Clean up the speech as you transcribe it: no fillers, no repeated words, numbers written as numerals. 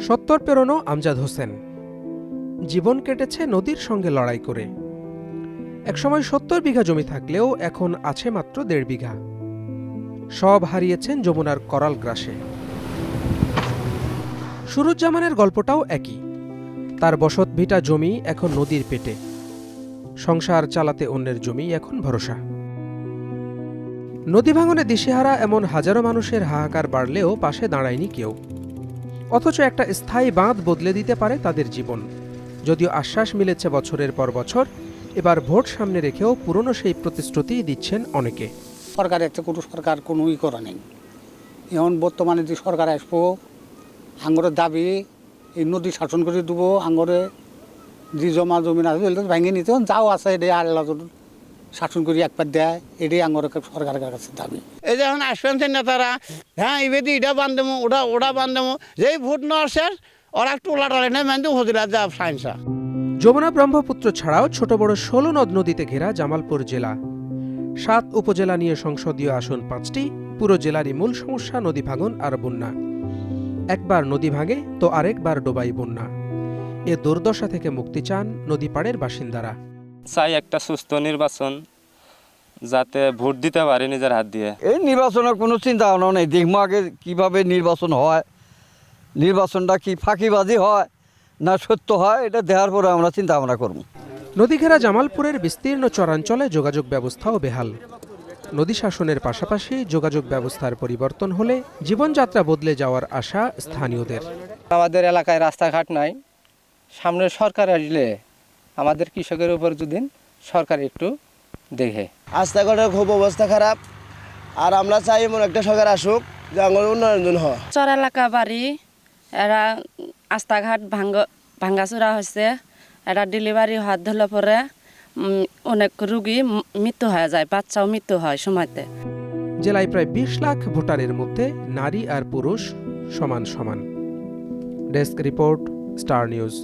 70 পেরোনো আমজাদ হোসেন জীবন কেটেছে নদীর সঙ্গে লড়াই করে। একসময় 70 বিঘা জমি থাকলেও এখন আছে মাত্র 1.5 বিঘা। সব হারিয়েছেন যমুনার করাল গ্রাসে। সুরুজ্জামানের গল্পটাও একই। তার বসত ভিটা জমি এখন নদীর পেটে। সংসার চালাতে অন্যের জমি এখন ভরসা। নদী ভাঙনে দিশেহারা এমন হাজারো মানুষের হাহাকার বাড়লেও পাশে দাঁড়ায়নি কেউ। অথচ একটা স্থায়ী বাঁধ বদলে দিতে পারে তাদের জীবন। যদিও আশ্বাস মিলেছে বছরের পর বছর, এবার ভোট সামনে রেখেও পুরনো সেই প্রতিশ্রুতিই দিচ্ছেন অনেকে। সরকারের কোনো সরকার কোনোই করা নেই। এখন বর্তমানে যে সরকার আসবো, আঙ্গরের দাবি এই নদী শাসন করে দেবো, আঙ্গরে যে জমা জমিন আছে ভেঙে নিতে যাও আছে এটাই আল্লাহ শাসন করি একবার দেয়, এটাই আঙ্গর সরকারের কাছে দাবি। এই যে এখন আসবেন নেতারা, হ্যাঁ এবার এটা বান্ধবো ওটা বান্ধবো, যেই ভোট নেওয়ার শেষ ওরা একটু ওলাটালে নেই মেন্দু হজিরা যা সাইন্সা। যমুনা ব্রহ্মপুত্র ছাড়াও ছোট বড় 16 নদ নদীতে ঘেরা জামালপুর জেলা। 7 উপজেলা নিয়ে সংসদীয় আসন 5টি। পুরো জেলারই মূল সমস্যা নদী ভাঙন আর বন্যা। একবার নদী ভাঙে তো আরেকবার ডোবাই বন্যা। এ দুর্দশা থেকে মুক্তি চান নদীপাড়ের বাসিন্দারা। চাই একটা সুস্থ নির্বাচন, যাতে ভোট দিতে পারি নিজের হাত দিয়ে। এই নির্বাচনের কোনো চিন্তা ভাবনা নেই। দেখবো আগে কীভাবে নির্বাচন হয়, নির্বাচনটা কি ফাঁকিবাজি হয় না সত্য হয়, এটা দেখার পরে আমরা চিন্তা ভাবনা করব। নদী ঘেরা জামালপুরের বিস্তীর্ণ চরাঞ্চলে যোগাযোগ ব্যবস্থাও বেহাল। নদী শাসনের পাশাপাশি যোগাযোগ ব্যবস্থার পরিবর্তন হলে জীবনযাত্রা বদলে যাওয়ার আশা স্থানীয়দের। আমাদের এলাকায় রাস্তাঘাট নাই, সামনে সরকার আসলে আমাদের কৃষকের উপর যদি সরকার একটু দেখে। রাস্তাঘাটের খুব অবস্থা খারাপ, আর আমরা চাই এমন একটা সরকার আসুক যে আমার উন্নয়ন হয়। চর এলাকা বাড়ি, এরা রাস্তাঘাট ভাঙ্গাচোরা হয়েছে, এরা ডেলিভারি হাত ধরলে পরে অনেক রুগী মৃত্যু হয়ে যায়, বাচ্চাও মৃত্যু হয় সময়তে। জেলায় প্রায় 20 লাখ ভোটারের মধ্যে নারী আর পুরুষ সমান সমান। Desk report, star news.